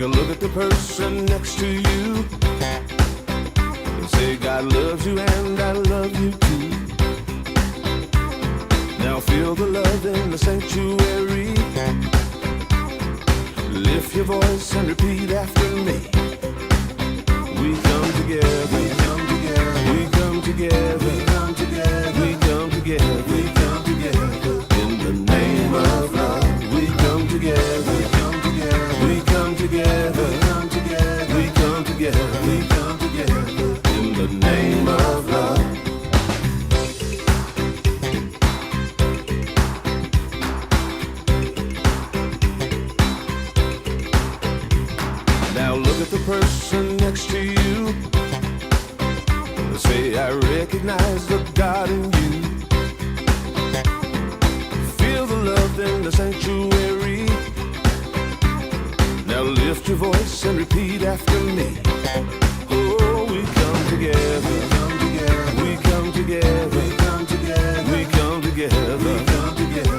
a look at the person next to you and say, God loves you and I love you too. Now feel the love in the sanctuary. Lift your voice and repeat after me. We come together, we come together, we come together, we come together, we come together, we come together. In the name of love, we come together, we come together, we come together, we come together, we come together, we come together. In the name of love. Now look at the person next to you. Say, I recognize the God in you. Feel the love in the sanctuary. Now lift your voice and repeat after me. Oh, we come together, we come together, we come together, we come together, we come together.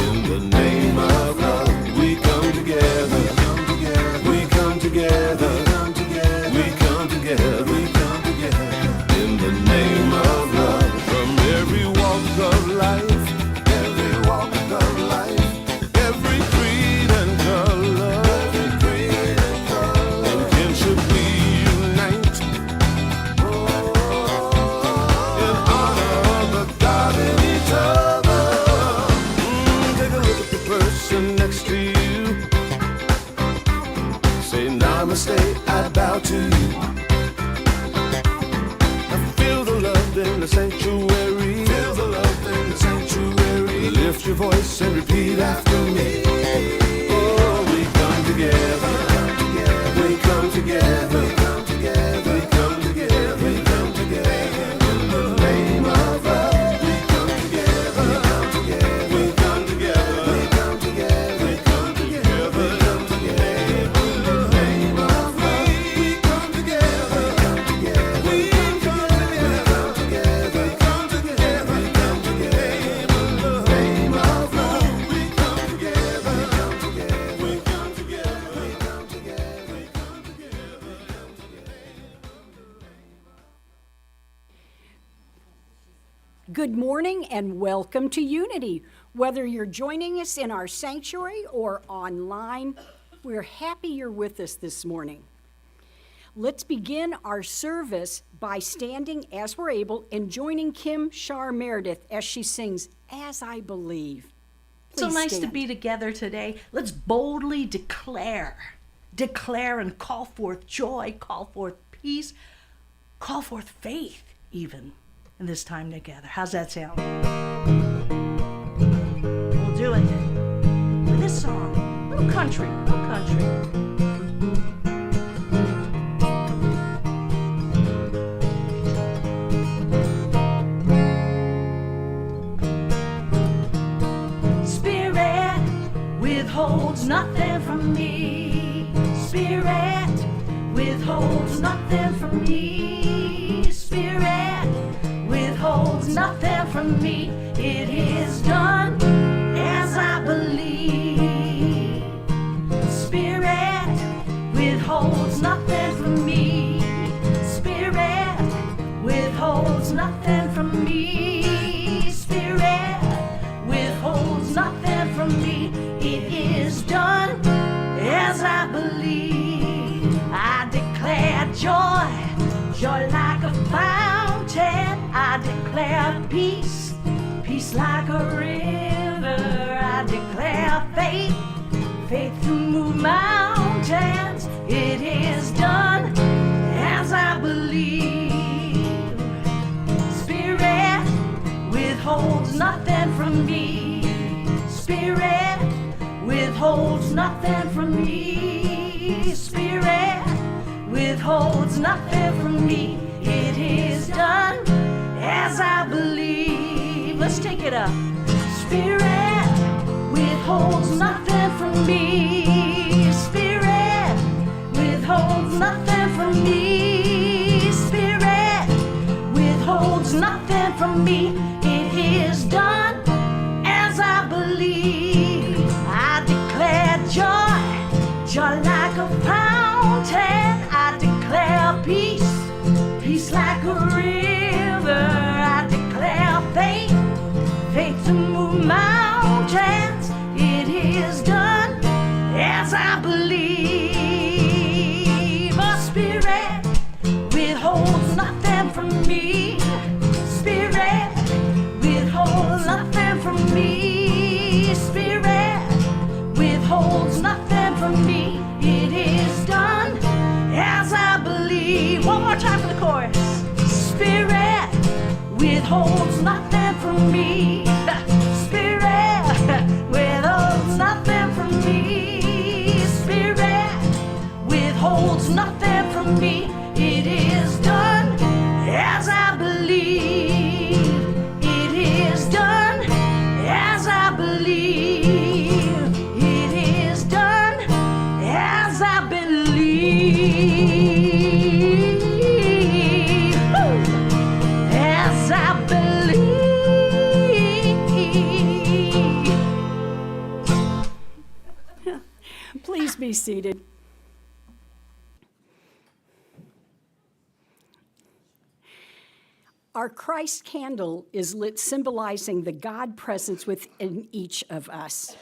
In the name of love, we come together, we come together, we come together, we come together, we come together. In the name of love, from every walk of life, every walk of life, every creed and color, every creed and color, in kinship we unite, in honor of the God in each other. Take a look at the person next to you. Say, namaste, I bow to you. In the sanctuary, feel the love in the sanctuary. Lift your voice and repeat after me. Oh, we come together, we come together, we come together, we come together, we come together. In the name of love, we come together, we come together, we come together, we come together, we come together, we come together. In the name of love, we come together, we come together, we come together. Good morning and welcome to Unity. Whether you're joining us in our sanctuary or online, we're happy you're with us this morning. Let's begin our service by standing as we're able and joining Kim Shar Meredith as she sings As I Believe. So Please nice to stand. be together today. Let's boldly declare and call forth joy, call forth peace, call forth faith even in this time together. How's that sound? We'll do it with this song, little country. Spirit withholds nothing from me. Spirit withholds nothing from me. Spirit withholds nothing from me. It is done as I believe. Spirit withholds nothing from me. Spirit withholds nothing from me. Spirit withholds nothing from me. It is done as I believe. I declare joy like a fountain. I declare peace like a river. I declare faith to move mountains. It is done as I believe. Spirit withholds nothing from me. Spirit withholds nothing from me. Spirit withholds nothing from me. It is done as I believe. Let's take it up. Spirit withholds nothing from me. Spirit withholds nothing from me. Spirit withholds nothing from me. It is done as I believe. I declare joy like a fountain. from me. Spirit withholds nothing from me. Spirit withholds nothing from me. It is done as I believe. It is done as I believe. It is done as I believe. Woo! As I believe. Please be seated. Our Christ candle is lit, symbolizing the God presence within each of us.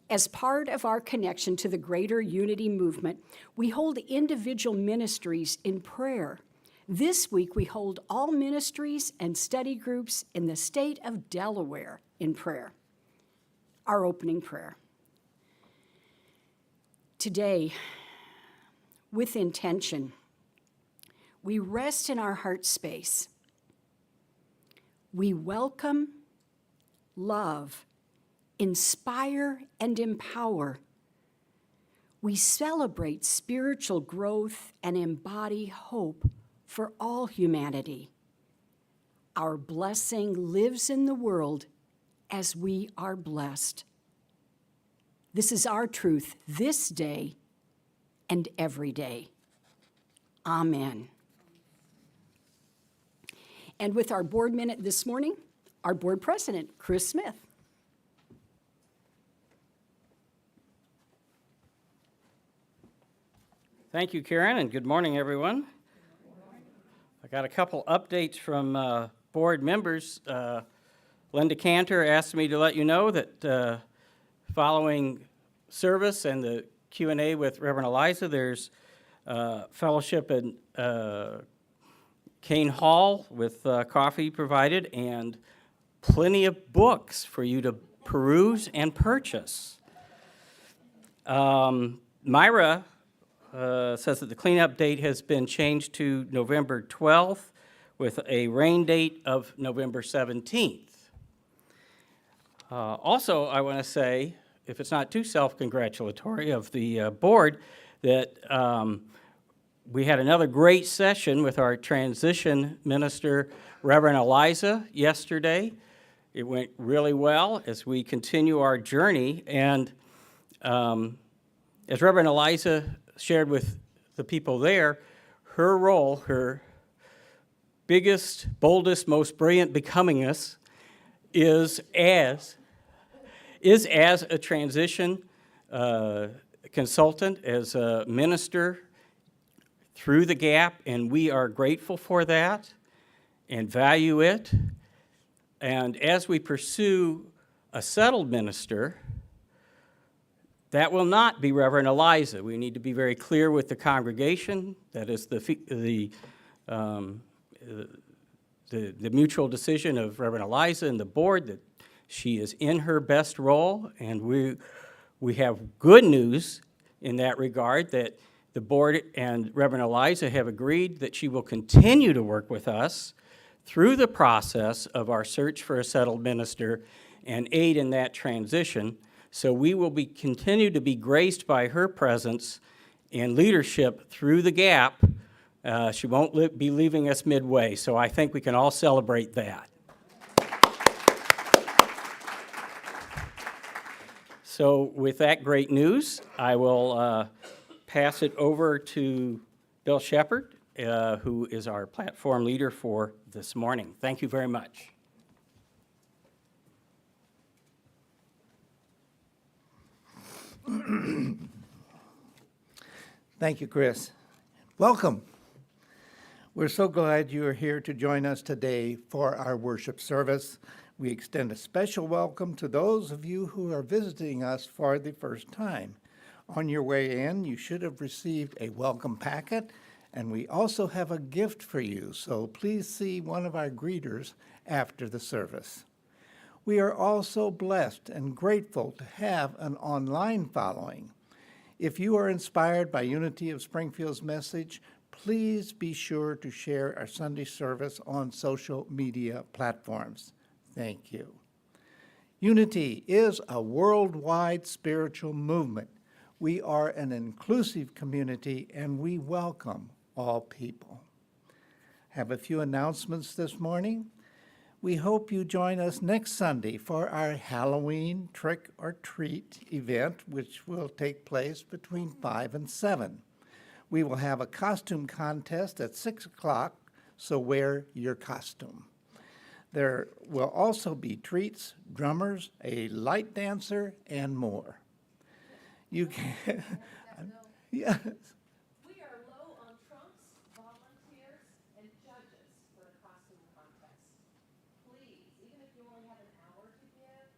As part of our connection to the greater unity movement, we hold individual ministries in prayer. This week, we hold all ministries and study groups in the state of Delaware in prayer. Our opening prayer. Today, with intention, we rest in our heart space. We welcome, love, inspire, and empower. We celebrate spiritual growth and embody hope for all humanity. Our blessing lives in the world as we are blessed. This is our truth this day and every day. Amen. And with our board minute this morning, our board president, Chris Smith. Thank you, Karen, and good morning, everyone. I got a couple updates from board members. Linda Cantor asked me to let you know that following service and the Q&A with Reverend Eliza, there's fellowship in Kane Hall with coffee provided and plenty of books for you to peruse and purchase. Myra says that the cleanup date has been changed to November 12th with a rain date of November 17th. Also, I want to say, if it's not too self-congratulatory of the board, that we had another great session with our transition minister, Reverend Eliza, yesterday. It went really well as we continue our journey. And as Reverend Eliza shared with the people there, her role, her biggest, boldest, most brilliant becomingest is as a transition consultant, as a minister through the gap, and we are grateful for that and value it. And as we pursue a settled minister, that will not be Reverend Eliza. We need to be very clear with the congregation. That is the mutual decision of Reverend Eliza and the board that she is in her best role, and we have good news in that regard, that the board and Reverend Eliza have agreed that she will continue to work with us through the process of our search for a settled minister and aid in that transition. So we will continue to be graced by her presence and leadership through the gap. She won't be leaving us midway, so I think we can all celebrate that. So with that great news, I will pass it over to Bill Shepard, who is our platform leader for this morning. Thank you very much. Thank you, Chris. Welcome. We're so glad you are here to join us today for our worship service. We extend a special welcome to those of you who are visiting us for the first time. On your way in, you should have received a welcome packet, and we also have a gift for you, so please see one of our greeters after the service. We are also blessed and grateful to have an online following. If you are inspired by Unity of Springfield's message, please be sure to share our Sunday service on social media platforms. Thank you. Unity is a worldwide spiritual movement. We are an inclusive community and we welcome all people. Have a few announcements this morning. We hope you join us next Sunday for our Halloween trick or treat event, which will take place between 5 and 7. We will have a costume contest at 6 o'clock, so wear your costume. There will also be treats, drummers, a light dancer, and more. You can, yes. We are low on trunks, volunteers, and judges for the costume contest. Please, even if you only have an hour to give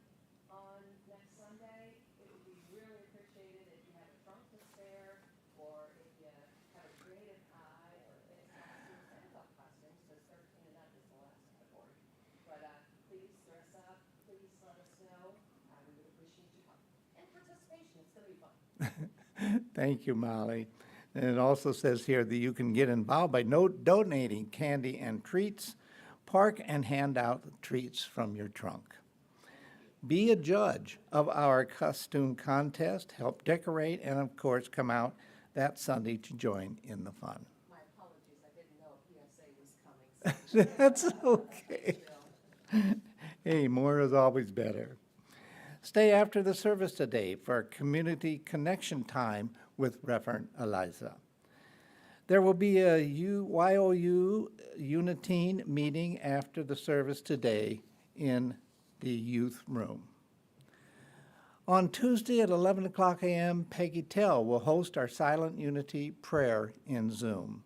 on next Sunday, it would be really appreciated if you have a trunk to spare, or if you have a creative eye, or any costumes, and adult costumes, because 13 and up is the last category. But please dress up, please let us know. We would appreciate your help. And participation, it's going to be fun. Thank you, Molly. And it also says here that you can get involved by donating candy and treats, park and hand out treats from your trunk. Be a judge of our costume contest, help decorate, and of course, come out that Sunday to join in the fun. My apologies, I didn't know PSA was coming. That's okay. Hey, more is always better. Stay after the service today for community connection time with Reverend Eliza. There will be a YOU Unitine meeting after the service today in the youth room. On Tuesday at 11 o'clock a.m., Peggy Tell will host our Silent Unity prayer in Zoom.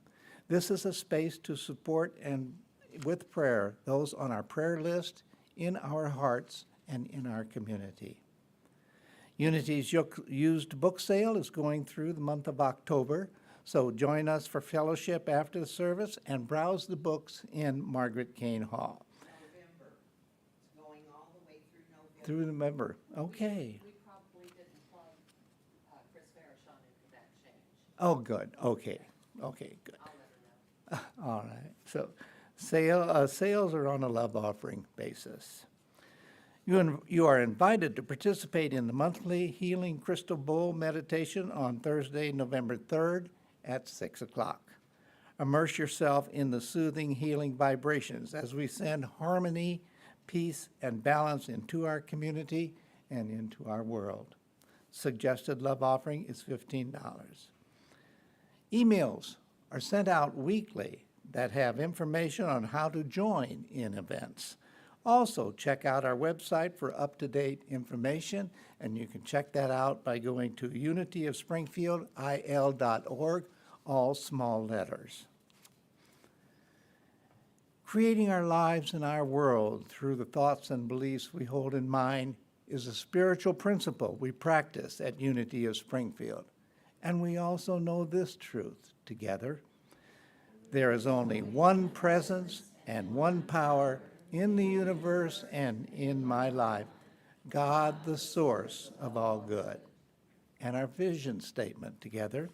This is a space to support and with prayer those on our prayer list, in our hearts, and in our community. Unity's used book sale is going through the month of October, so join us for fellowship after the service and browse the books in Margaret Kane Hall. November. It's going all the way through November. Through November, okay. We probably didn't plug Chris Farashon into that change. Oh, good, okay, good. I'll let her know. All right, so sales are on a love offering basis. You are invited to participate in the monthly Healing Crystal Bowl meditation on Thursday, November 3rd at 6 o'clock. Immerse yourself in the soothing, healing vibrations as we send harmony, peace, and balance into our community and into our world. Suggested love offering is $15. Emails are sent out weekly that have information on how to join in events. Also, check out our website for up-to-date information, and you can check that out by going to unityofspringfieldil.org, all small letters. Creating our lives and our world through the thoughts and beliefs we hold in mind is a spiritual principle we practice at Unity of Springfield. And we also know this truth together. There is only one presence and one power in the universe and in my life, God, the source of all good. And our vision statement together,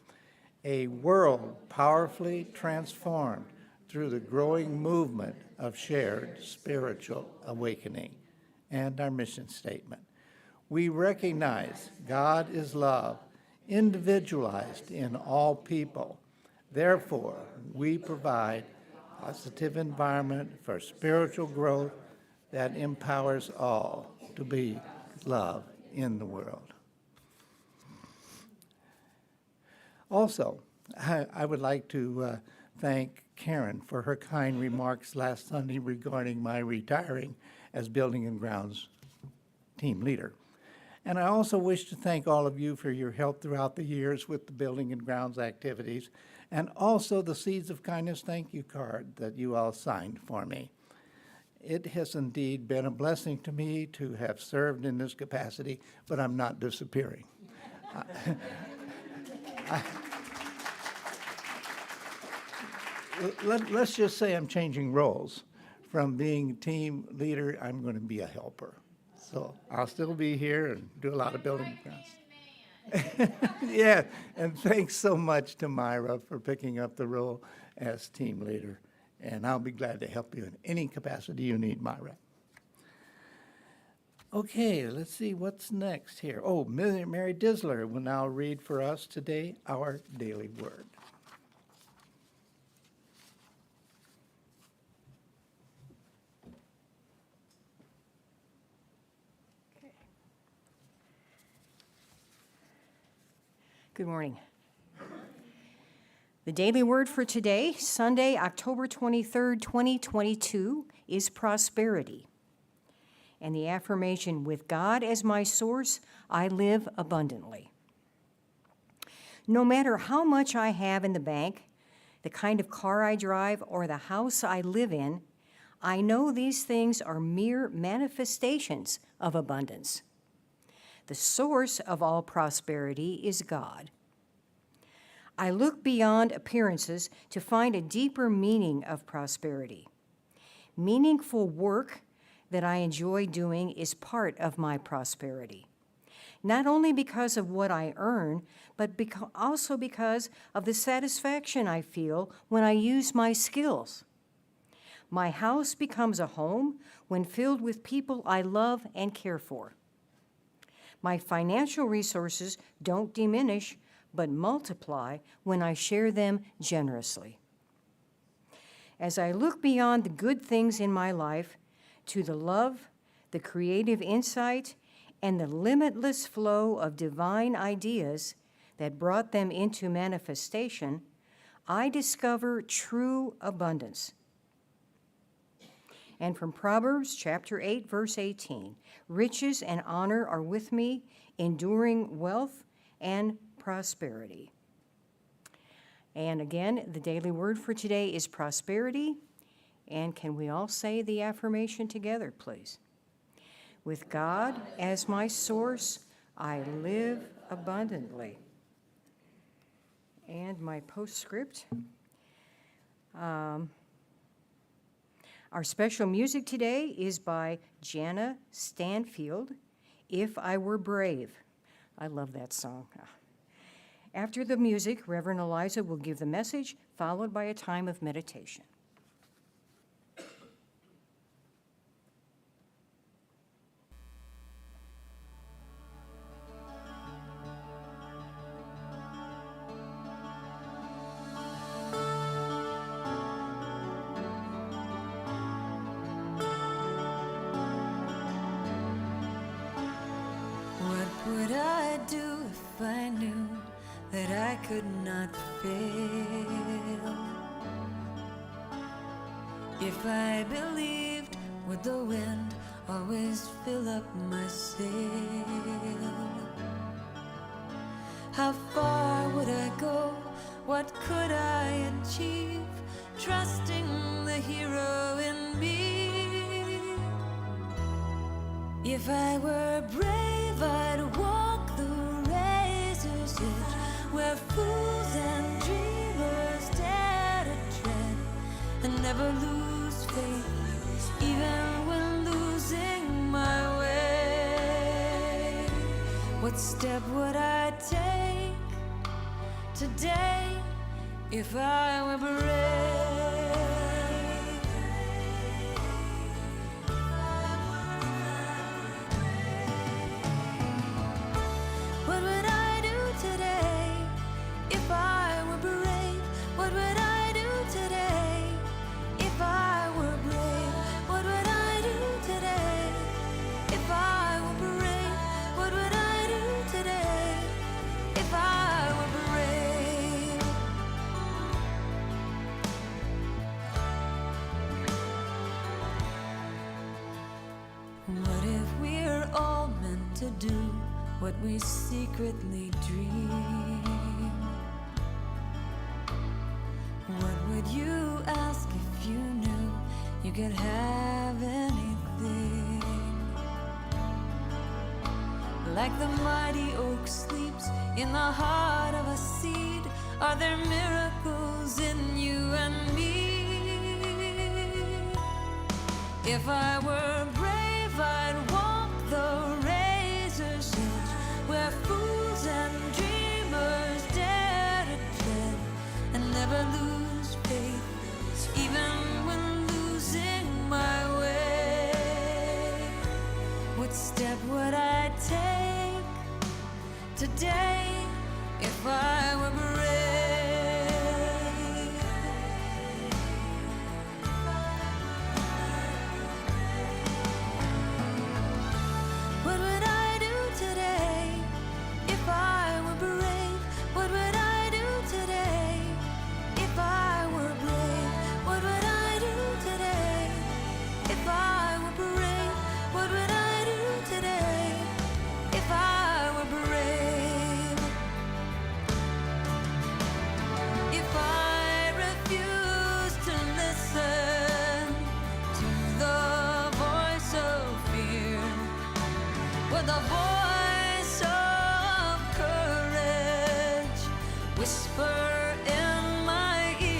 a world powerfully transformed through the growing movement of shared spiritual awakening. And our mission statement, we recognize God is love, individualized in all people. Therefore, we provide positive environment for spiritual growth that empowers all to be love in the world. Also, I would like to thank Karen for her kind remarks last Sunday regarding my retiring as Building and Grounds team leader. And I also wish to thank all of you for your help throughout the years with the Building and Grounds activities, and also the Seeds of Kindness thank you card that you all signed for me. It has indeed been a blessing to me to have served in this capacity, but I'm not disappearing. Let's just say I'm changing roles. From being team leader, I'm going to be a helper. So I'll still be here and do a lot of building grounds. Yeah, and thanks so much to Myra for picking up the role as team leader. And I'll be glad to help you in any capacity you need, Myra. Okay, let's see what's next here. Oh, Mary Disler will now read for us today our daily word. Good morning. The daily word for today, Sunday, October 23rd, 2022, is prosperity. And the affirmation, with God as my source, I live abundantly. No matter how much I have in the bank, the kind of car I drive, or the house I live in, I know these things are mere manifestations of abundance. The source of all prosperity is God. I look beyond appearances to find a deeper meaning of prosperity. Meaningful work that I enjoy doing is part of my prosperity, not only because of what I earn, but also because of the satisfaction I feel when I use my skills. My house becomes a home when filled with people I love and care for. My financial resources don't diminish, but multiply when I share them generously. As I look beyond the good things in my life to the love, the creative insight, and the limitless flow of divine ideas that brought them into manifestation, I discover true abundance. And from Proverbs chapter 8, verse 18, riches and honor are with me, enduring wealth and prosperity. And again, the daily word for today is prosperity. And can we all say the affirmation together, please? With God as my source, I live abundantly. And my postscript. Our special music today is by Jana Stanfield, If I Were Brave. I love that song. After the music, Reverend Eliza will give the message, followed by a time of meditation. Would I do if I knew that I could not fail? If I believed, would the wind always fill up my sail? How far would I go? What could I achieve? Trusting the hero in me. If I were brave, I'd walk the razor's edge, where fools and dreamers dare to tread, and never lose faith, even when losing my way. What step would I take today if I were brave? What would I do today if I were brave? What would I do today if I were brave? What would I do today if I were brave? What would I do today if I were brave? What if we're all meant to do what we secretly dream? What would you ask if you knew you could have anything? Like the mighty oak sleeps in the heart of a seed, are there miracles in you and me? If I were brave, I'd walk the razor's edge, where fools and dreamers dare to tread, and never lose faith, even when losing my way. What What step would I take today if I were brave? What would I do today if I were brave? What would I do today if I were brave? What would I do today if I were brave? What would I do today if I were brave? If I refuse to listen to the voice of fear, with the voice of courage whisper in my ear.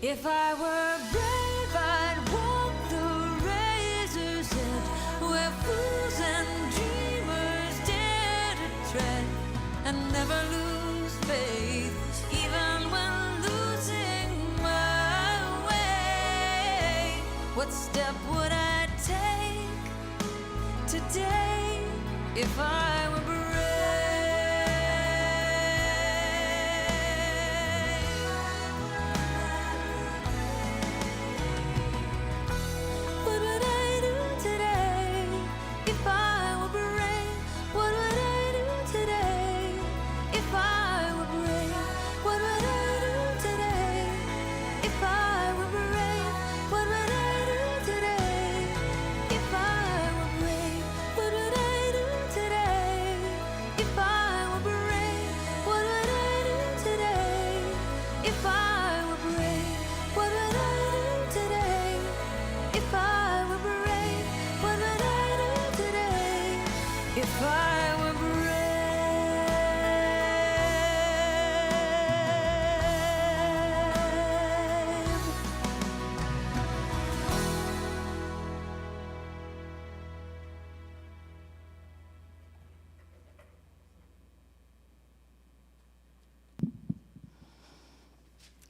If I were brave, I'd walk the razor's edge where fools and dreamers dare to tread, and never lose faith, even when losing my way. What step would I take today if I were brave? What would I do today if I were brave? What would I do today if I were brave? What would I do today if I were brave? What would I do today if I were brave? What would I do today if I were brave? What would I do today if I were brave? What would I do today if I were brave? What would I do today if I were brave?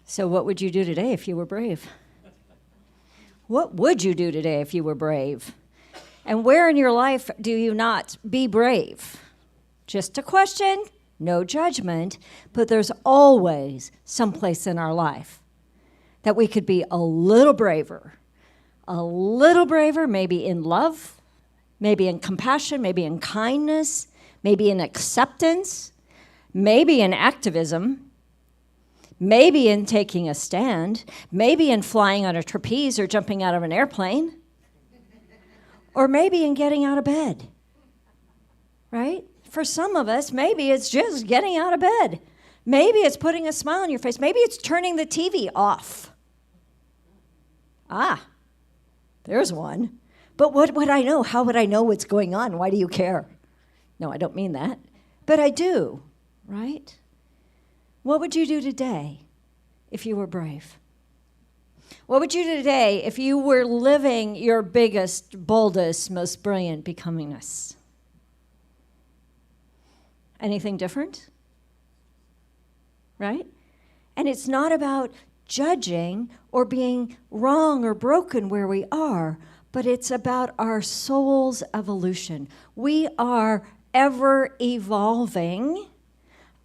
So, what would you do today if you were brave? What would you do today if you were brave? And where in your life do you not be brave? Just a question, no judgment, but there's always some place in our life that we could be a little braver, maybe in love, maybe in compassion, maybe in kindness, maybe in acceptance, maybe in activism, maybe in taking a stand, maybe in flying on a trapeze or jumping out of an airplane, or maybe in getting out of bed, right? For some of us, maybe it's just getting out of bed. Maybe it's putting a smile on your face. Maybe it's turning the TV off. Ah, there's one. But what would I know? How would I know what's going on? Why do you care? No, I don't mean that. But I do, right? What would you do today if you were brave? What would you do today if you were living your biggest, boldest, most brilliant becomingness? Anything different? Right? And it's not about judging or being wrong or broken where we are, but it's about our soul's evolution. We are ever evolving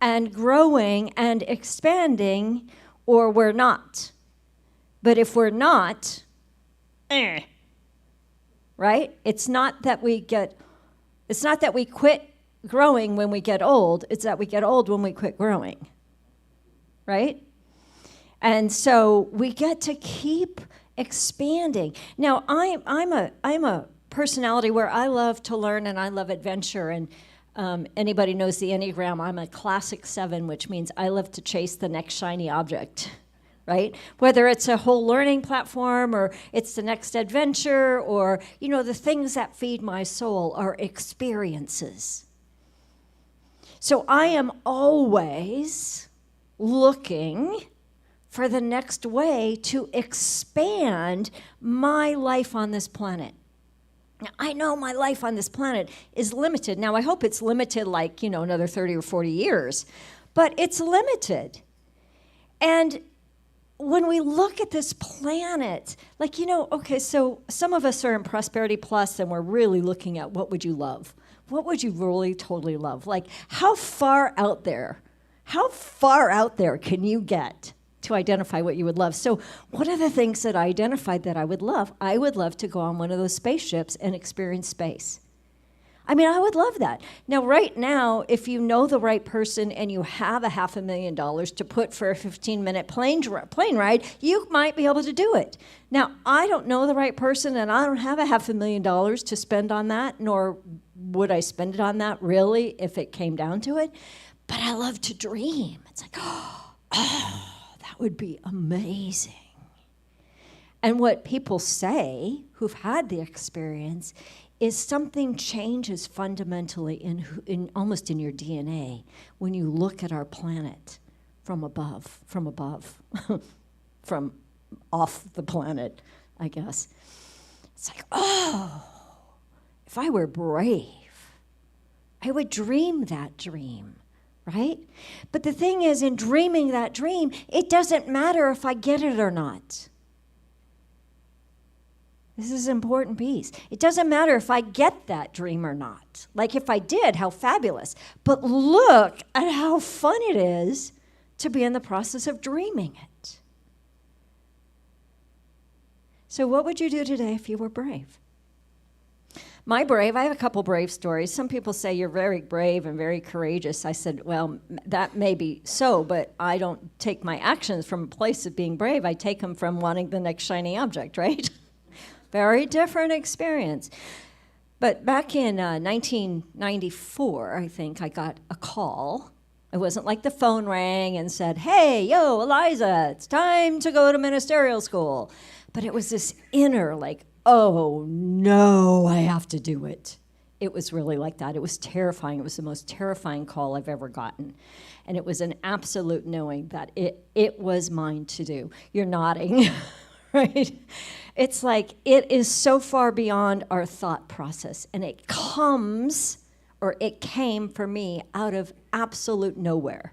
and growing and expanding, or we're not. But if we're not, right? It's not that we quit growing when we get old, it's that we get old when we quit growing, right? And so we get to keep expanding. Now, I'm a personality where I love to learn and I love adventure, and anybody knows the Enneagram, I'm a classic 7, which means I love to chase the next shiny object, right? Whether it's a whole learning platform or it's the next adventure or, the things that feed my soul are experiences. So I am always looking for the next way to expand my life on this planet. Now, I know my life on this planet is limited. Now, I hope it's limited like, another 30 or 40 years. but it's limited. And when we look at this planet, like, okay, so some of us are in Prosperity Plus and we're really looking at what would you love? What would you really totally love? Like, how far out there can you get to identify what you would love? So one of the things that I identified that I would love to go on one of those spaceships and experience space. I mean, I would love that. Now, right now, if you know the right person and you have $500,000 to put for a 15-minute plane ride, you might be able to do it. Now, I don't know the right person, and I don't have $500,000 to spend on that, nor would I spend it on that, really, if it came down to it. But I love to dream. It's like, oh, that would be amazing. And what people say who've had the experience is something changes fundamentally in almost in your DNA when you look at our planet from above, from off the planet, I guess. It's like, oh, if I were brave, I would dream that dream, right? But the thing is, in dreaming that dream, it doesn't matter if I get it or not. This is an important piece. It doesn't matter if I get that dream or not. Like, if I did, how fabulous. But look at how fun it is to be in the process of dreaming it. So what would you do today if you were brave? I have a couple brave stories. Some people say you're very brave and very courageous. I said, well, that may be so, but I don't take my actions from a place of being brave. I take them from wanting the next shiny object, right? Very different experience. But back in 1994, I think, I got a call. It wasn't like the phone rang and said, hey, yo, Eliza, it's time to go to ministerial school. But it was this inner, like, oh, no, I have to do it. It was really like that. It was terrifying. It was the most terrifying call I've ever gotten. And it was an absolute knowing that it was mine to do. You're nodding. Right? It's like it is so far beyond our thought process, and it came for me out of absolute nowhere,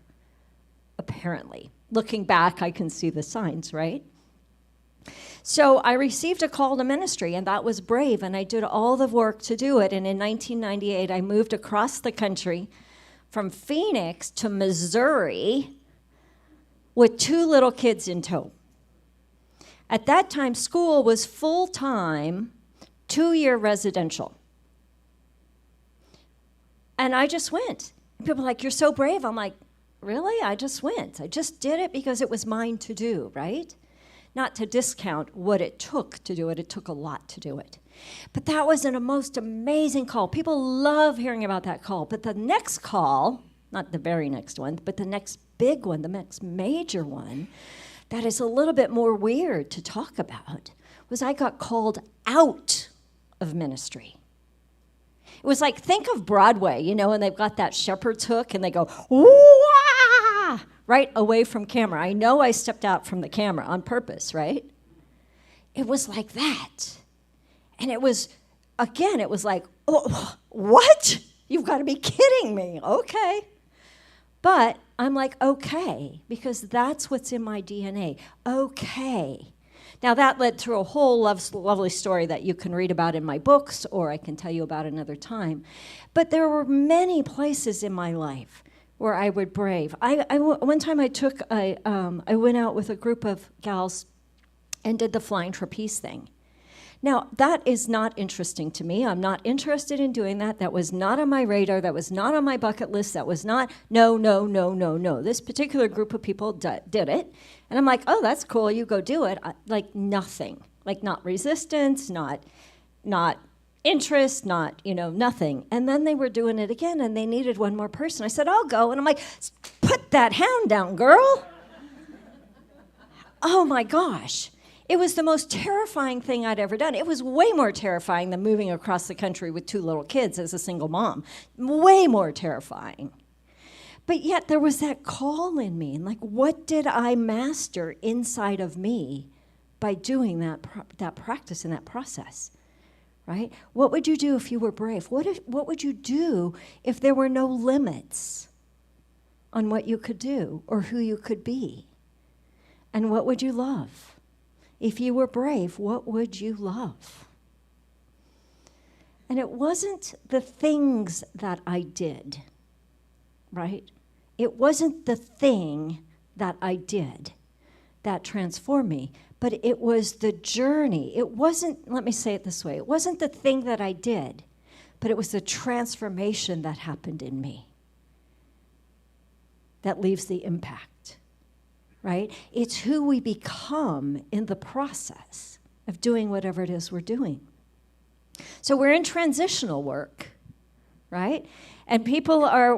apparently. Looking back, I can see the signs, right? So I received a call to ministry, and that was brave, and I did all the work to do it. And in 1998, I moved across the country from Phoenix to Missouri with 2 little kids in tow. At that time, school was full-time, 2-year residential. And I just went. And people are like, you're so brave. I'm like, really? I just went. I just did it because it was mine to do, right? Not to discount what it took to do it. It took a lot to do it. But that was a most amazing call. People love hearing about that call. But the next call, not the very next one, but the next big one, the next major one, that is a little bit more weird to talk about, was I got called out of ministry. It was like, think of Broadway, and they've got that shepherd's hook, and they go, wah, right away from camera. I know I stepped out from the camera on purpose, right? It was like that. And it was like, oh, what? You've got to be kidding me. Okay. But I'm like, okay, because that's what's in my DNA. Okay. Now, that led through a whole lovely story that you can read about in my books, or I can tell you about another time. But there were many places in my life where I would brave. One time I went out with a group of gals and did the flying trapeze thing. Now, that is not interesting to me. I'm not interested in doing that. That was not on my radar. That was not on my bucket list. That was not, no. This particular group of people did it. And I'm like, oh, that's cool. You go do it. Like nothing. Like not resistance, not interest, not, nothing. And then they were doing it again, and they needed one more person. I said, I'll go. And I'm like, put that hound down, girl. Oh, my gosh. It was the most terrifying thing I'd ever done. It was way more terrifying than moving across the country with 2 little kids as a single mom. Way more terrifying. But yet there was that call in me. And like, what did I master inside of me by doing that practice and that process? Right? What would you do if you were brave? What would you do if there were no limits on what you could do or who you could be. And what would you love? If you were brave, what would you love? And it wasn't the things that I did, right? It wasn't the thing that I did that transformed me, but it was the journey. It wasn't, let me say it this way, it wasn't the thing that I did, but it was the transformation that happened in me that leaves the impact, right? It's who we become in the process of doing whatever it is we're doing. So we're in transitional work, right? And people are,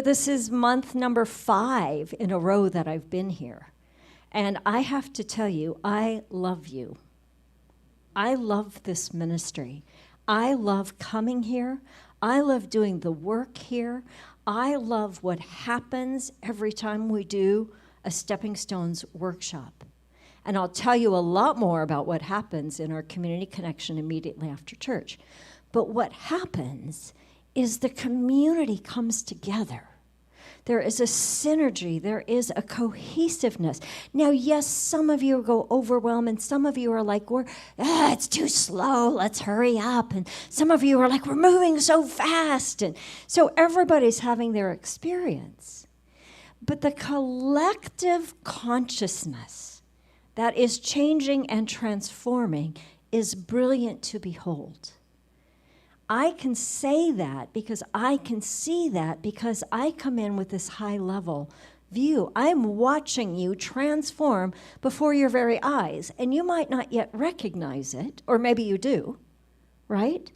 this is month number 5 in a row that I've been here. And I have to tell you, I love you. I love this ministry. I love coming here. I love doing the work here. I love what happens every time we do a Stepping Stones workshop. And I'll tell you a lot more about what happens in our community connection immediately after church. But what happens is the community comes together. There is a synergy. There is a cohesiveness. Now, yes, some of you go overwhelmed, and some of you are like, it's too slow, let's hurry up. And some of you are like, we're moving so fast. And so everybody's having their experience. But the collective consciousness that is changing and transforming is brilliant to behold. I can say that because I can see that because I come in with this high level view. I'm watching you transform before your very eyes, and you might not yet recognize it, or maybe you do, right?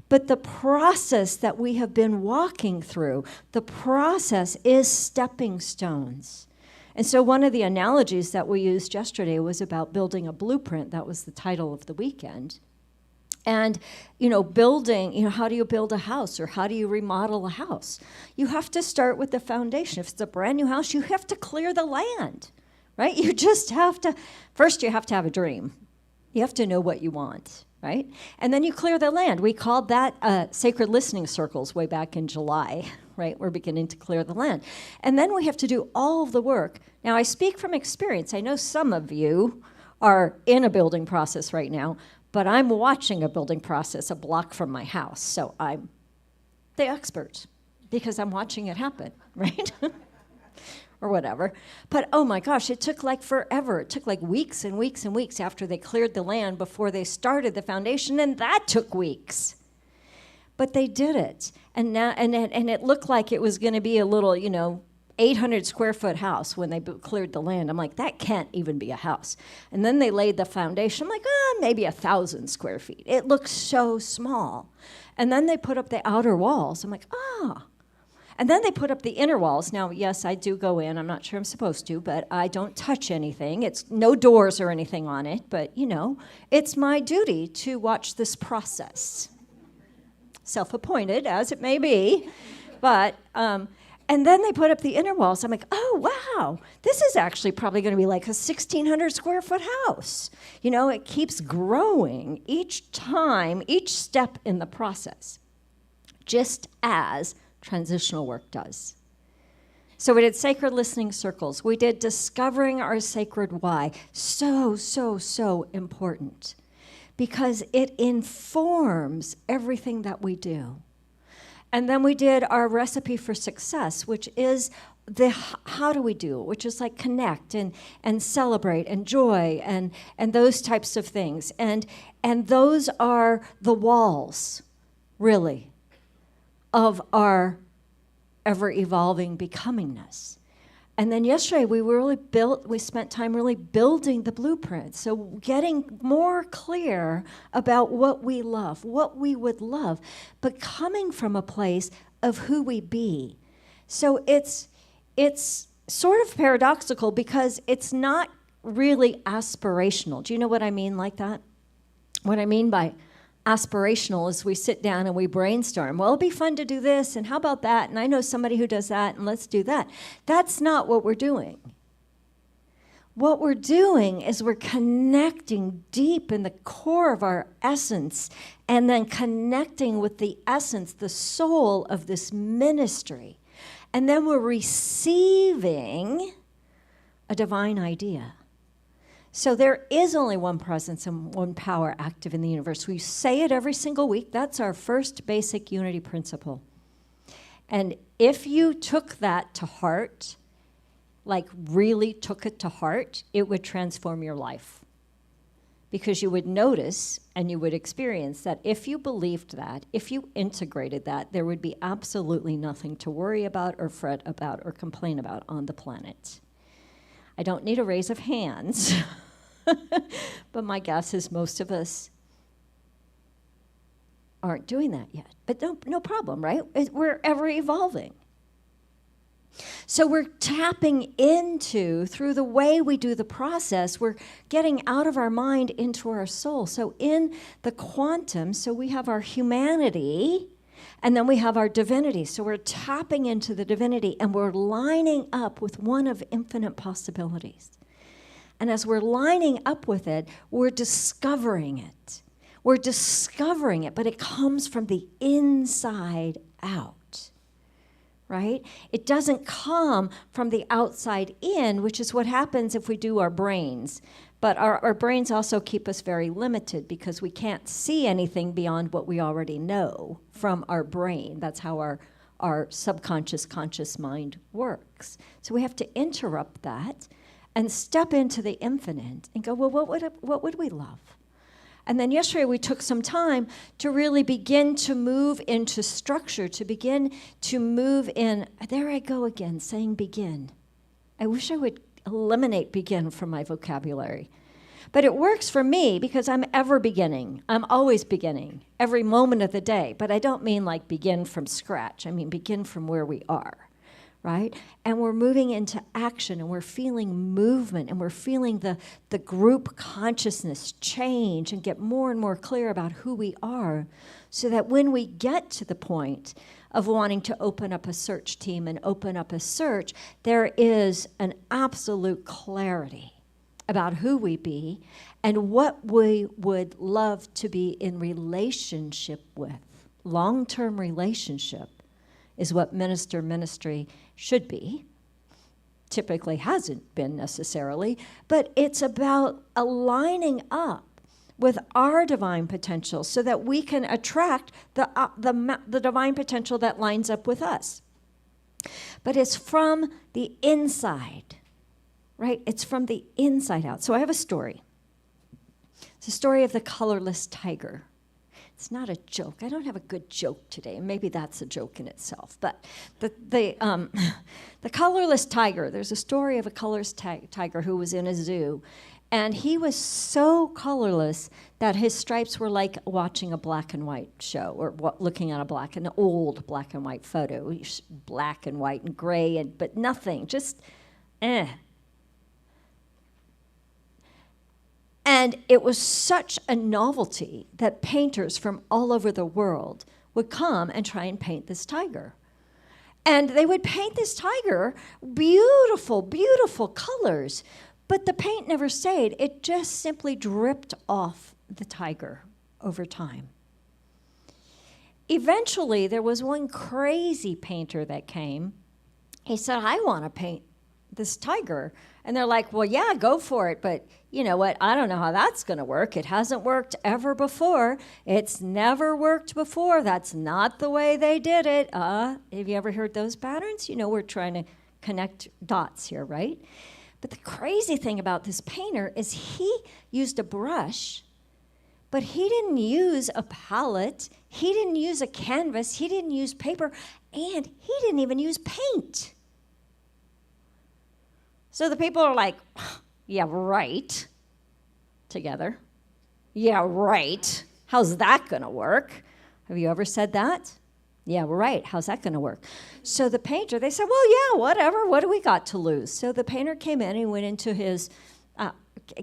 But the process that we have been walking through, the process is stepping stones. And so one of the analogies that we used yesterday was about building a blueprint. That was the title of the weekend. And, building, how do you build a house or how do you remodel a house? You have to start with the foundation. If it's a brand new house, you have to clear the land, right? You just have to, first you have to have a dream. You have to know what you want, right? And then you clear the land. We called that sacred listening circles way back in July, right? We're beginning to clear the land. And then we have to do all of the work. Now, I speak from experience. I know some of you are in a building process right now, but I'm watching a building process a block from my house, so I'm the expert because I'm watching it happen, right? Or whatever. But oh my gosh, it took like forever. It took like weeks and weeks and weeks after they cleared the land before they started the foundation, and that took weeks. But they did it, and now and it looked like it was going to be a little, 800 square foot house when they cleared the land. I'm like, that can't even be a house. And then they laid the foundation. I'm like, maybe 1,000 square feet. It looks so small. And then they put up the outer walls. I'm like, And then they put up the inner walls. Now, yes, I do go in. I'm not sure I'm supposed to, but I don't touch anything. It's no doors or anything on it, but, it's my duty to watch this process. Self-appointed, as it may be. But, and then they put up the inner walls. I'm like, wow, this is actually probably going to be like a 1,600 square foot house. It keeps growing each time, each step in the process, just as transitional work does. So we did sacred listening circles. We did discovering our sacred why. So, so, so important because it informs everything that we do. And then we did our recipe for success, which is the how do we do it, which is like connect and celebrate and joy and those types of things. And those are the walls, really, of our ever-evolving becomingness. And then yesterday we spent time really building the blueprint. So getting more clear about what we love, what we would love, but coming from a place of who we be. So it's sort of paradoxical because it's not really aspirational. Do you know what I mean like that? What I mean by aspirational is we sit down and we brainstorm. Well, it'd be fun to do this, and how about that? And I know somebody who does that, and let's do that. That's not what we're doing. What we're doing is we're connecting deep in the core of our essence and then connecting with the essence, the soul of this ministry. And then we're receiving a divine idea. So there is only one presence and one power active in the universe. We say it every single week. That's our first basic unity principle. And if you took that to heart, like really took it to heart, it would transform your life. Because you would notice and you would experience that if you believed that, if you integrated that, there would be absolutely nothing to worry about or fret about or complain about on the planet. I don't need a raise of hands, but my guess is most of us aren't doing that yet. But no problem, right? We're ever evolving. So we're tapping into, through the way we do the process, we're getting out of our mind into our soul. So in the quantum, so we have our humanity, and then we have our divinity. So we're tapping into the divinity, and we're lining up with one of infinite possibilities. And as we're lining up with it, we're discovering it. We're discovering it, but it comes from the inside out. Right? It doesn't come from the outside in, which is what happens if we do our brains. But our brains also keep us very limited because we can't see anything beyond what we already know from our brain. That's how our subconscious, conscious mind works. So we have to interrupt that and step into the infinite and go, well, what would we love? And then yesterday we took some time to really begin to move into structure, to begin to move in. There I go again, saying begin. I wish I would eliminate begin from my vocabulary. But it works for me because I'm ever beginning. I'm always beginning, every moment of the day. But I don't mean like begin from scratch. I mean begin from where we are. Right? And we're moving into action, and we're feeling movement, and we're feeling the group consciousness change and get more and more clear about who we are, so that when we get to the point of wanting to open up a search team and open up a search, there is an absolute clarity about who we be and what we would love to be in relationship with. Long-term relationship is what ministry should be. Typically hasn't been necessarily, but it's about aligning up with our divine potential so that we can attract the divine potential that lines up with us. But it's from the inside, right? It's from the inside out. So I have a story. It's a story of the colorless tiger. It's not a joke. I don't have a good joke today, and maybe that's a joke in itself. But the colorless tiger, there's a story of a colorless tiger who was in a zoo, and he was so colorless that his stripes were like watching a black and white show, or looking at an old black and white photo, black and white and gray, but nothing, just And it was such a novelty that painters from all over the world would come and try and paint this tiger. And they would paint this tiger beautiful, beautiful colors, but the paint never stayed. It just simply dripped off the tiger over time. Eventually, there was one crazy painter that came. He said, I want to paint this tiger. And they're like, well, yeah, go for it. But you know what? I don't know how that's going to work. It hasn't worked ever before. It's never worked before. That's not the way they did it. Have you ever heard those patterns? You know, we're trying to connect dots here, right? But the crazy thing about this painter is he used a brush, but he didn't use a palette. He didn't use a canvas. He didn't use paper. And he didn't even use paint. So the people are like, yeah, right, together. Yeah, right. How's that going to work? Have you ever said that? Yeah, right. How's that going to work? So the painter, they said, well, yeah, whatever. What do we got to lose? So the painter came in and went into his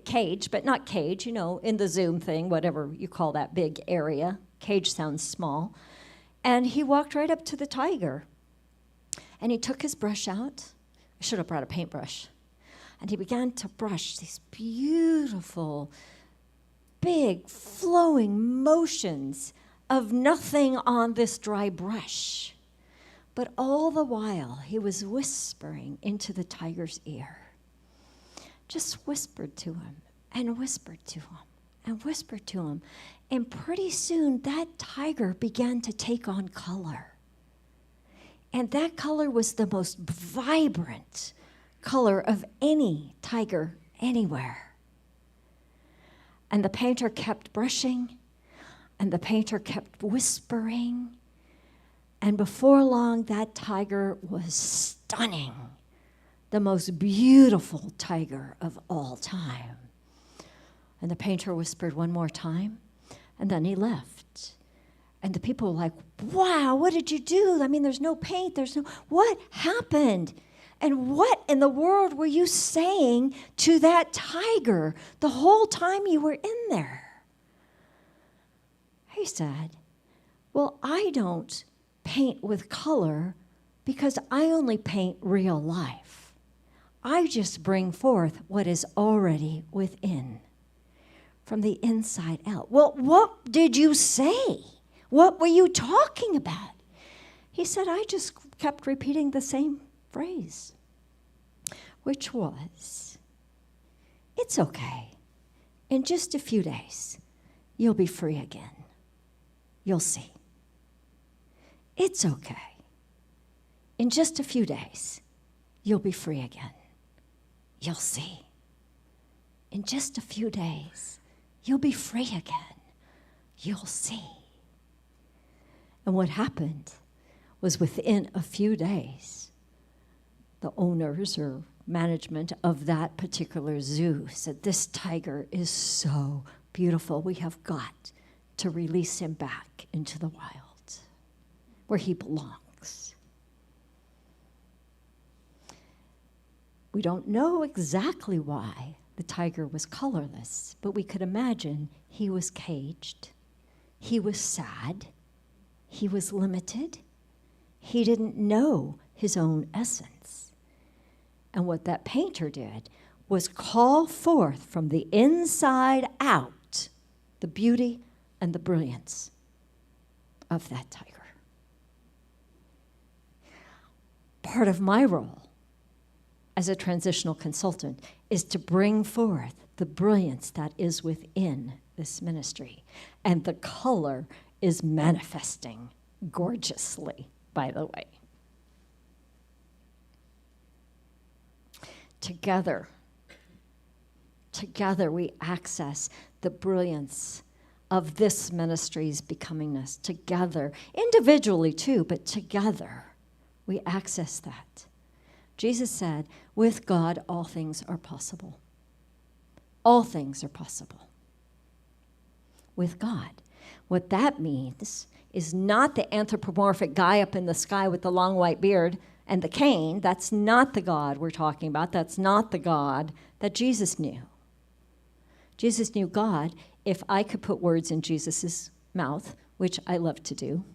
cage, but not cage, you know, in the Zoom thing, whatever you call that big area. Cage sounds small. And he walked right up to the tiger. And he took his brush out. I should have brought a paintbrush. And he began to brush these beautiful, big, flowing motions of nothing on this dry brush, But all the while, he was whispering into the tiger's ear. Just whispered to him and whispered to him and whispered to him. And pretty soon, that tiger began to take on color. And that color was the most vibrant color of any tiger anywhere. And the painter kept brushing, and the painter kept whispering. And before long, that tiger was stunning, the most beautiful tiger of all time. And the painter whispered one more time, and then he left. And the people were like, wow, what did you do? I mean, there's no paint, what happened? And what in the world were you saying to that tiger the whole time you were in there? He said, well, I don't paint with color because I only paint real life. I just bring forth what is already within, from the inside out. Well, what did you say? What were you talking about? He said, I just kept repeating the same phrase, which was, it's okay. In just a few days, you'll be free again. You'll see. It's okay. In just a few days, you'll be free again. You'll see. In just a few days, you'll be free again. You'll see. And what happened was within a few days, the owners or management of that particular zoo said, this tiger is so beautiful. We have got to release him back into the wild where he belongs. We don't know exactly why the tiger was colorless, but we could imagine he was caged. He was sad. He was limited. He didn't know his own essence. And what that painter did was call forth from the inside out the beauty and the brilliance of that tiger. Part of my role as a transitional consultant is to bring forth the brilliance that is within this ministry. And the color is manifesting gorgeously, by the way. Together we access the brilliance of this ministry's becomingness. Together, individually too, but together we access that. Jesus said, with God, all things are possible. All things are possible. With God. What that means is not the anthropomorphic guy up in the sky with the long white beard and the cane. That's not the God we're talking about. That's not the God that Jesus knew. Jesus knew God. If I could put words in Jesus' mouth, which I love to do,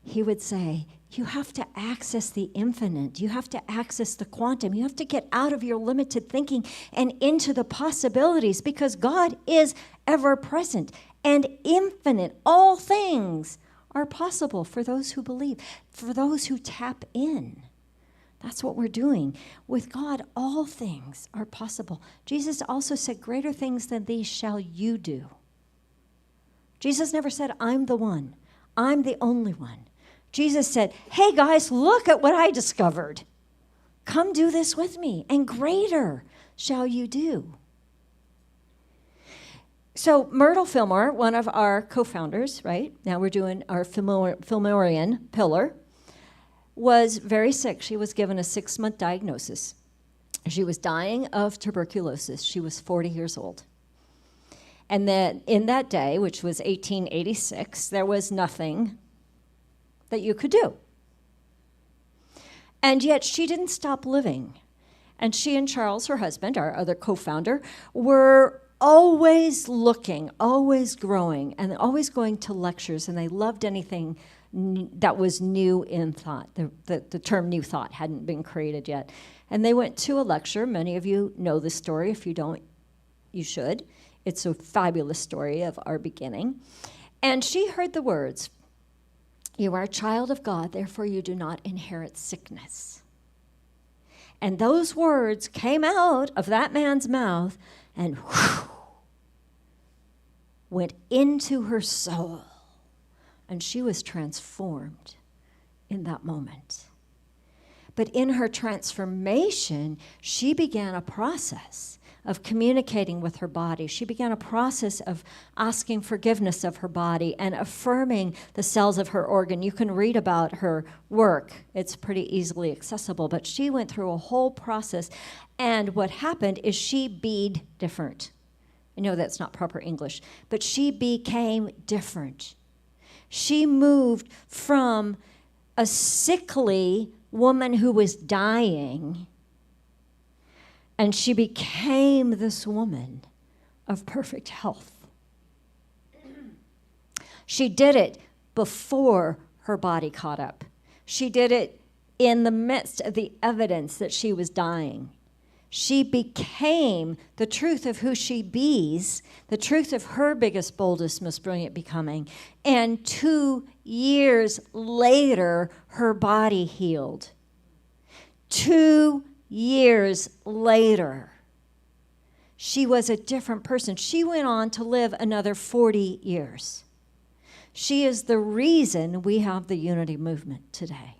he would say, you have to access the infinite. You have to access the quantum. You have to get out of your limited thinking and into the possibilities, because God is ever present and infinite. All things are possible for those who believe, for those who tap in. That's what we're doing. With God, all things are possible. Jesus also said, greater things than these shall you do. Jesus never said, I'm the one. I'm the only one. Jesus said, hey guys, look at what I discovered. Come do this with me, and greater shall you do. So Myrtle Fillmore, one of our co-founders, right? Now we're doing our Fillmorian pillar, was very sick. She was given a 6-month diagnosis. She was dying of tuberculosis. She was 40 years old. And then in that day, which was 1886, there was nothing that you could do. And yet she didn't stop living. And she and Charles, her husband, our other co-founder, were always looking, always growing, and always going to lectures, and they loved anything that was new in thought. The term new thought hadn't been created yet. And they went to a lecture. Many of you know this story. If you don't, you should. It's a fabulous story of our beginning. And she heard the words, You are a child of God, therefore you do not inherit sickness. And those words came out of that man's mouth and whew, went into her soul. And she was transformed in that moment. But in her transformation, she began a process of communicating with her body. She began a process of asking forgiveness of her body and affirming the cells of her organ. You can read about her work. It's pretty easily accessible. But she went through a whole process. And what happened is she beed different. I know that's not proper English, but she became different. She moved from a sickly woman who was dying, and she became this woman of perfect health. She did it before her body caught up. She did it in the midst of the evidence that she was dying. She became the truth of who she bees, the truth of her biggest, boldest, most brilliant becoming. And 2 years later, her body healed. 2 years later, she was a different person. She went on to live another 40 years. She is the reason we have the unity movement today.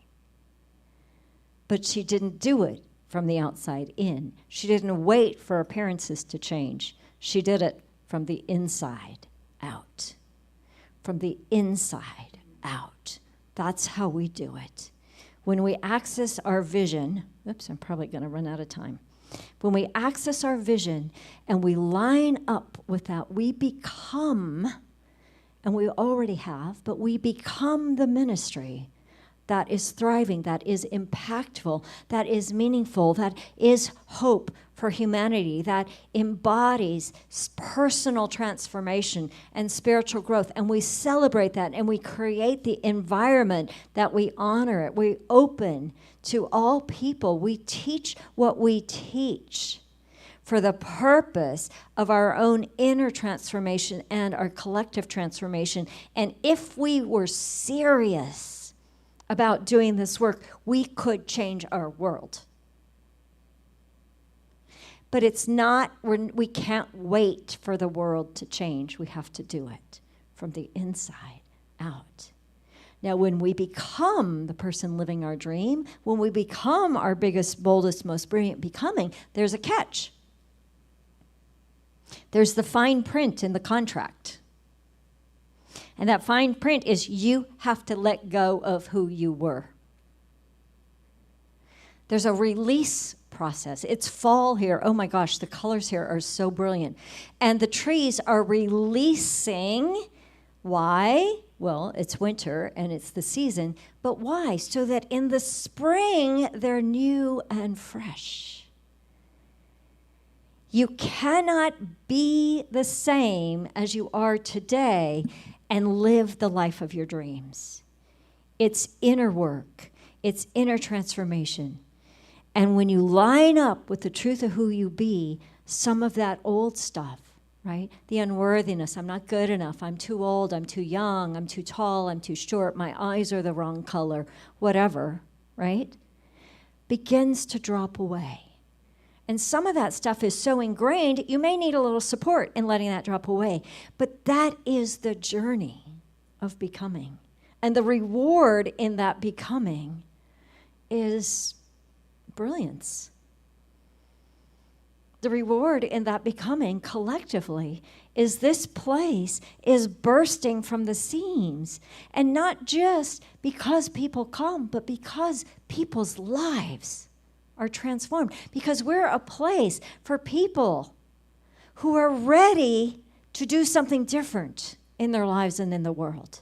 But she didn't do it from the outside in. She didn't wait for appearances to change. She did it from the inside out. From the inside out. That's how we do it. When we access our vision, oops, I'm probably going to run out of time. When we access our vision and we line up with that, we become, and we already have, but we become the ministry that is thriving, that is impactful, that is meaningful, that is hope for humanity, that embodies personal transformation and spiritual growth. And we celebrate that, and we create the environment that we honor it. We open to all people. We teach what we teach for the purpose of our own inner transformation and our collective transformation. And if we were serious about doing this work, we could change our world. But it's not, we can't wait for the world to change. We have to do it from the inside out. Now, when we become the person living our dream, when we become our biggest, boldest, most brilliant becoming, there's a catch. There's the fine print in the contract. And that fine print is you have to let go of who you were. There's a release process. It's fall here. Oh my gosh, the colors here are so brilliant. And the trees are releasing. Why? Well, it's winter and it's the season. But why? So that in the spring, they're new and fresh. You cannot be the same as you are today and live the life of your dreams. It's inner work. It's inner transformation. And when you line up with the truth of who you be, some of that old stuff, right? The unworthiness, I'm not good enough, I'm too old, I'm too young, I'm too tall, I'm too short, my eyes are the wrong color, whatever, right? Begins to drop away. And some of that stuff is so ingrained, you may need a little support in letting that drop away. But that is the journey of becoming. And the reward in that becoming is brilliance. The reward in that becoming collectively is this place is bursting from the seams. And not just because people come, but because people's lives are transformed, because we're a place for people who are ready to do something different in their lives and in the world.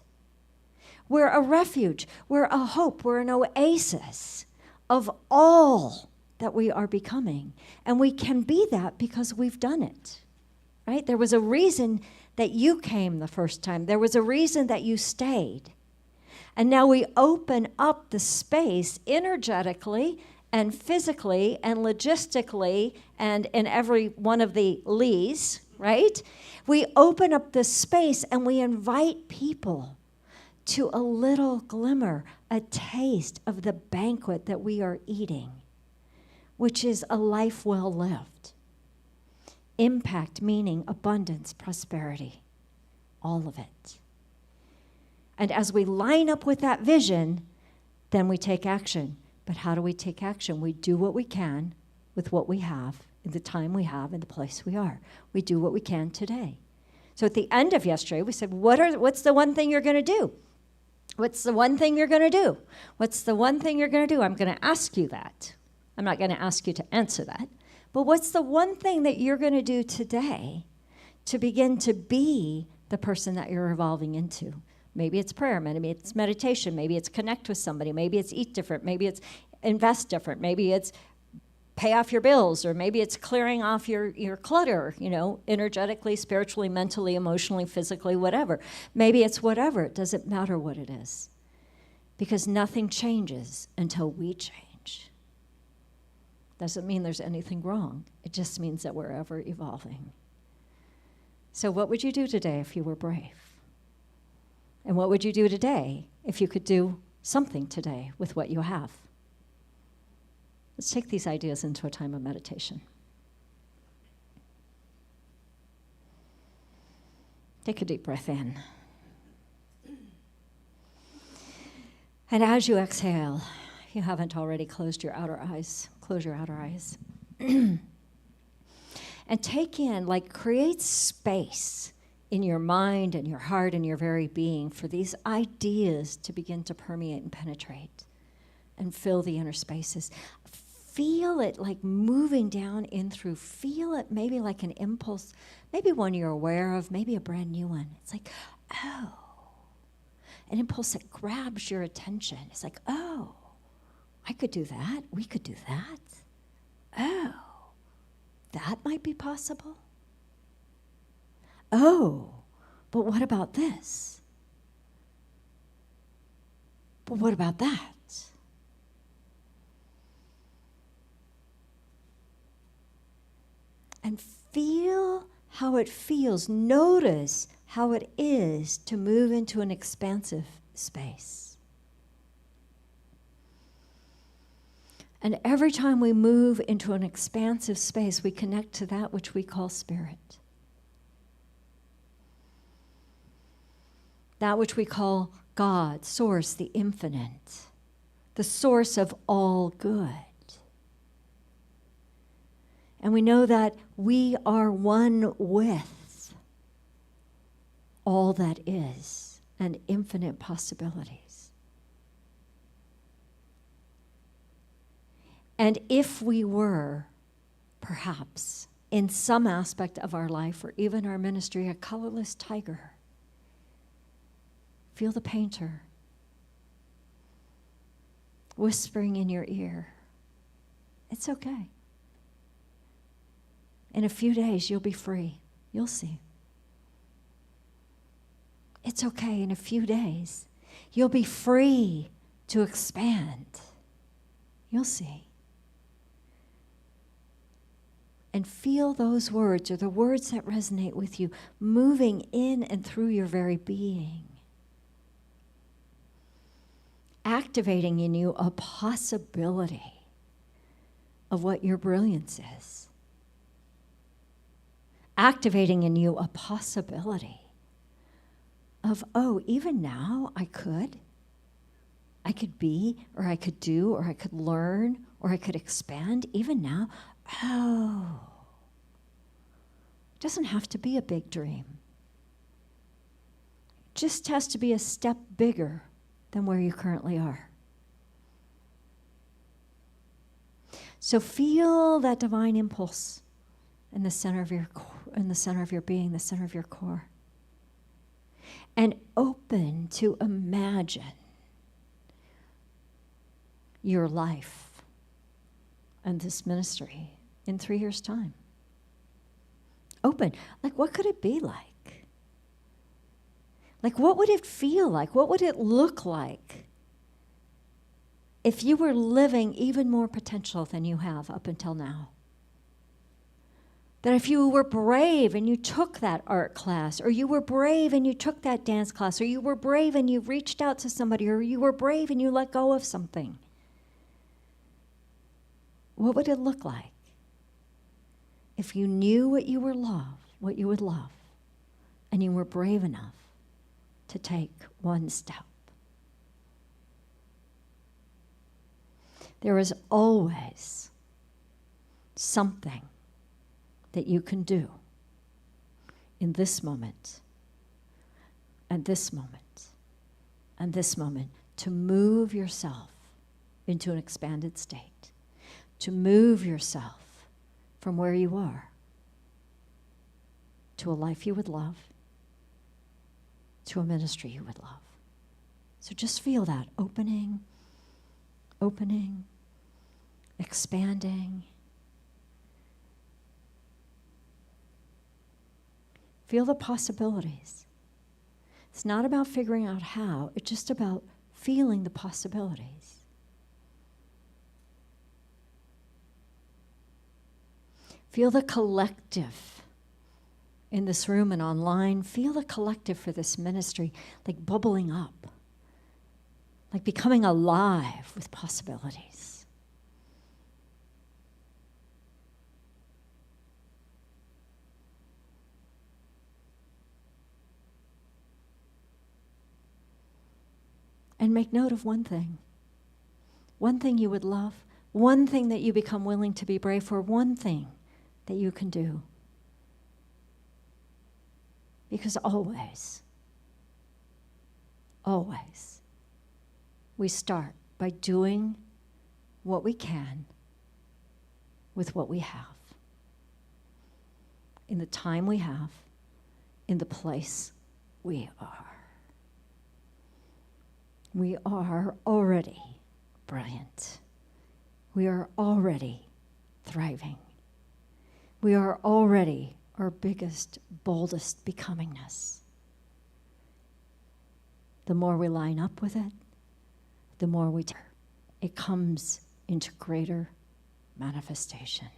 We're a refuge, we're a hope, we're an oasis of all that we are becoming. And we can be that because we've done it, right? There was a reason that you came the first time. There was a reason that you stayed. And now we open up the space energetically and physically and logistically and in every one of the Lees, right? We open up the space and we invite people to a little glimmer, a taste of the banquet that we are eating, which is a life well lived. Impact, meaning abundance, prosperity, all of it. And as we line up with that vision, then we take action. But how do we take action? We do what we can with what we have, in the time we have, in the place we are. We do what we can today. So at the end of yesterday, we said, what's the one thing you're going to do? What's the one thing you're going to do? What's the one thing you're going to do? I'm going to ask you that. I'm not going to ask you to answer that. But what's the one thing that you're going to do today to begin to be the person that you're evolving into? Maybe it's prayer, maybe it's meditation, maybe it's connect with somebody, maybe it's eat different, maybe it's invest different, maybe it's pay off your bills, or maybe it's clearing off your clutter, energetically, spiritually, mentally, emotionally, physically, whatever. Maybe it's whatever. It doesn't matter what it is, because nothing changes until we change. Doesn't mean there's anything wrong. It just means that we're ever evolving. So what would you do today if you were brave? And what would you do today if you could do something today with what you have? Let's take these ideas into a time of meditation. Take a deep breath in. And as you exhale, if you haven't already closed your outer eyes, close your outer eyes. And take in, create space in your mind and your heart and your very being for these ideas to begin to permeate and penetrate and fill the inner spaces. Feel it moving down in through. Feel it maybe like an impulse, maybe one you're aware of, maybe a brand new one. It's an impulse that grabs your attention. It's oh, I could do that. We could do that. Oh, that might be possible. Oh, but what about this? But what about that? And feel how it feels. Notice how it is to move into an expansive space. And every time we move into an expansive space, we connect to that which we call spirit. That which we call God, source, the infinite, the source of all good. And we know that we are one with all that is and infinite possibilities. And if we were, perhaps, in some aspect of our life or even our ministry, a colorless tiger, feel the painter whispering in your ear, it's okay. In a few days, you'll be free. You'll see. It's okay. In a few days, you'll be free to expand. You'll see. And feel those words, or the words that resonate with you, moving in and through your very being. Activating in you a possibility of what your brilliance is. Activating in you a possibility of, oh, even now I could be, or I could do, or I could learn, or I could expand. Even now, oh, it doesn't have to be a big dream. It just has to be a step bigger than where you currently are. So feel that divine impulse in the center of your core, in the center of your being, the center of your core. And open to imagine your life and this ministry in 3 years' time. Open. What could it be like? What would it feel like? What would it look like if you were living even more potential than you have up until now? That if you were brave and you took that art class, or you were brave and you took that dance class, or you were brave and you reached out to somebody, or you were brave and you let go of something, what would it look like if you knew what you would love, and you were brave enough to take one step? There is always something that you can do in this moment, and this moment, and this moment, to move yourself into an expanded state, to move yourself from where you are to a life you would love, to a ministry you would love. So just feel that opening, expanding. Feel the possibilities. It's not about figuring out how, it's just about feeling the possibilities. Feel the collective in this room and online. Feel the collective for this ministry, like bubbling up, like becoming alive with possibilities. And make note of one thing you would love, one thing that you become willing to be brave for, one thing that you can do. Because always, we start by doing what we can with what we have, in the time we have, in the place we are. We are already brilliant. We are already thriving. We are already our biggest, boldest becomingness. The more we line up with it, the more it comes into greater manifestation.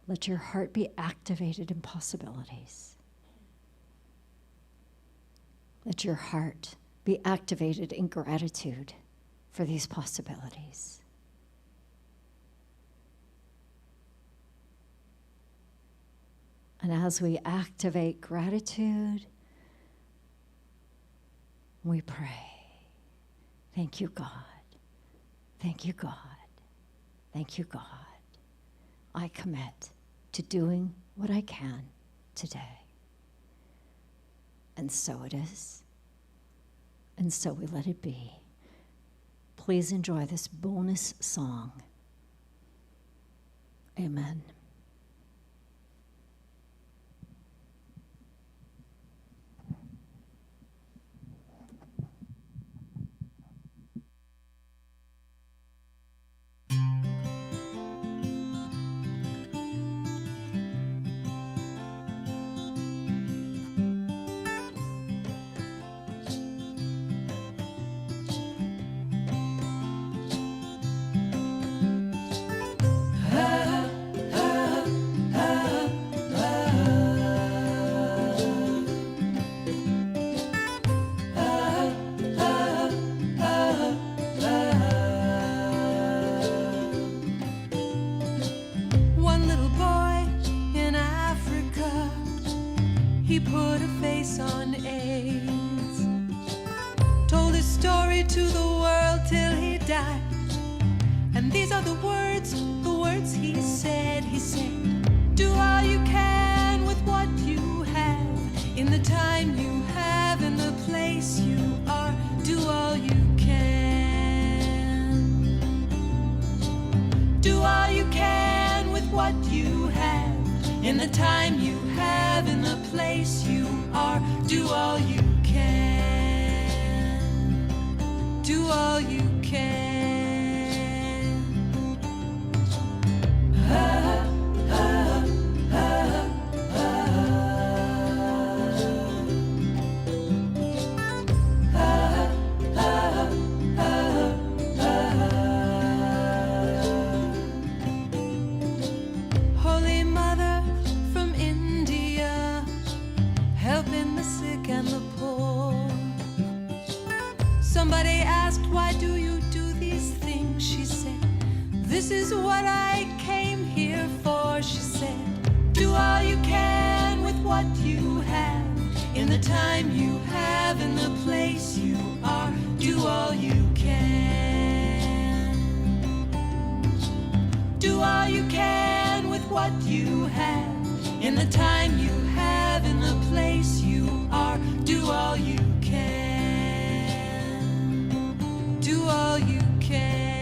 Let your heart be activated in possibilities. Let your heart be activated in gratitude for these possibilities. And as we activate gratitude, we pray. Thank you, God. Thank you, God. Thank you, God. I commit to doing what I can today. And so it is. And so we let it be. Please enjoy this bonus song. Amen. He put a face on AIDS, told his story to the world till he died. And these are the words he said. He said, do all you can with what you have, in the time you have, in the place you are. Do all you can. Do all you can with what you have, in the time you have, in the place you are. Do all you can. Do all you can. Holy This is what I came here for, she said. Do all you can with what you have, in the time you have, in the place you are. Do all you can. Do all you can with what you have, in the time you have, in the place you are. Do all you can. Do all you can.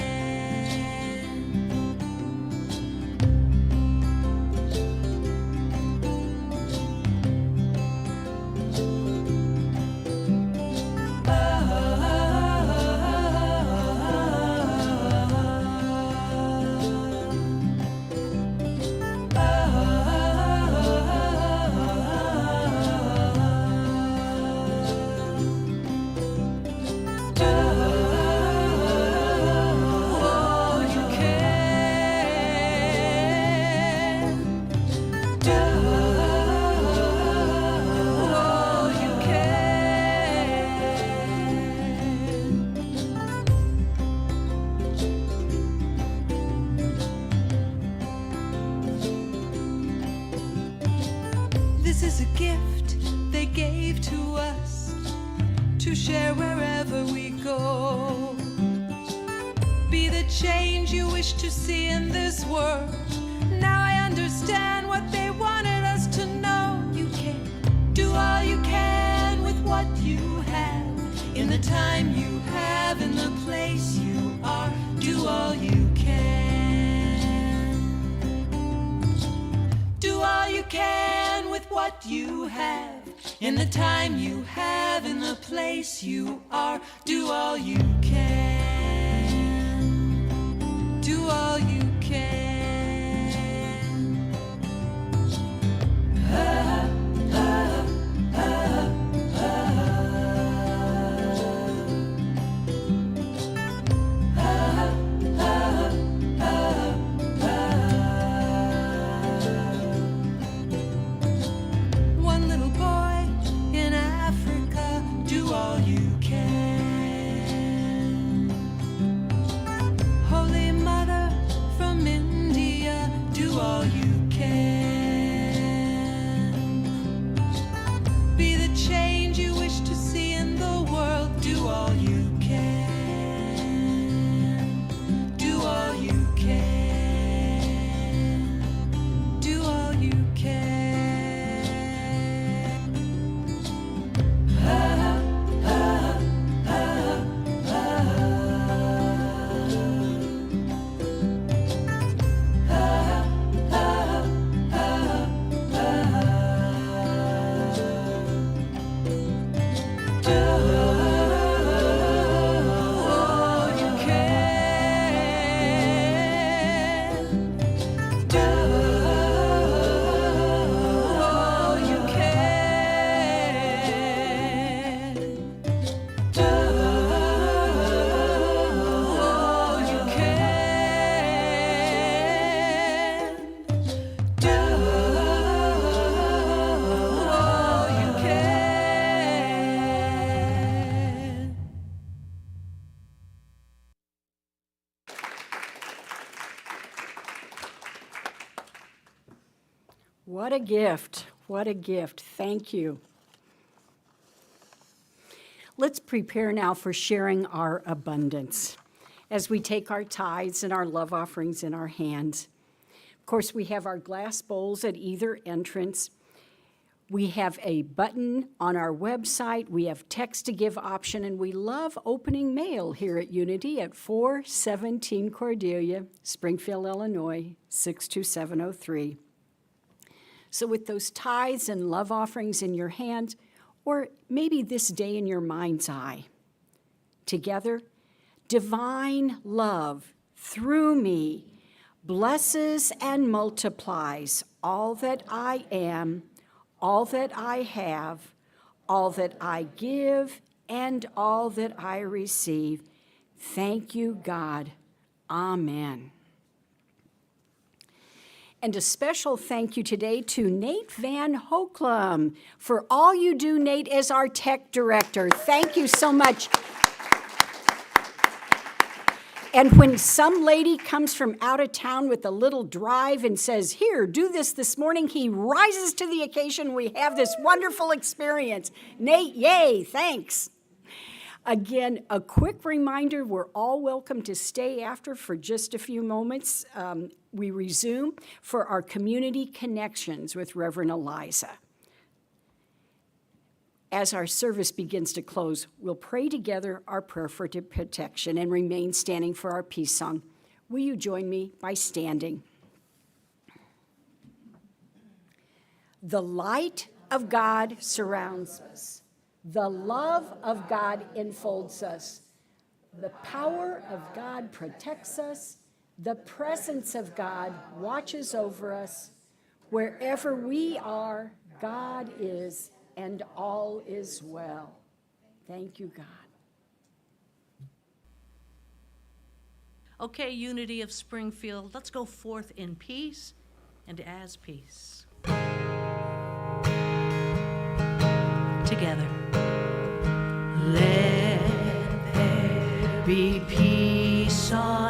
This is a gift they gave to us to share wherever we go. Be the change you wish to see in this world. Now I understand what they wanted us to know. You can do all you can with what you have, in the time you have, in the place you are. Do all you can. Do all you can with what you have, in the time you have, in the place you are. Do all you can. Do all you can. One little boy in Africa, do all you can. Holy Mother from India, do all you can. Be the change you wish to see in the world. Do all you can. Do all you can. Do all you can. What a gift. What a gift. Thank you. Let's prepare now for sharing our abundance as we take our tithes and our love offerings in our hands. Of course, we have our glass bowls at either entrance. We have a button on our website. We have text to give option, and we love opening mail here at Unity at 417 Cordelia, Springfield, Illinois, 62703. So with those tithes and love offerings in your hand, or maybe this day in your mind's eye, together, divine love through me blesses and multiplies all that I am, all that I have, all that I give, and all that I receive. Thank you, God. Amen. And a special thank you today to Nate Van Hoeklum for all you do, Nate, as our tech director. Thank you so much. And when some lady comes from out of town with a little drive and says, here, do this morning, he rises to the occasion. We have this wonderful experience. Nate, yay, thanks. Again, a quick reminder, we're all welcome to stay after for just a few moments. We resume for our community connections with Reverend Eliza. As our service begins to close, we'll pray together our prayer for protection and remain standing for our peace song. Will you join me by standing? The light of God surrounds us. The love of God enfolds us. The power of God protects us. The presence of God watches over us. Wherever we are, God is, and all is well. Thank you, God. Okay, Unity of Springfield, let's go forth in peace and as peace. Together. Let there be peace on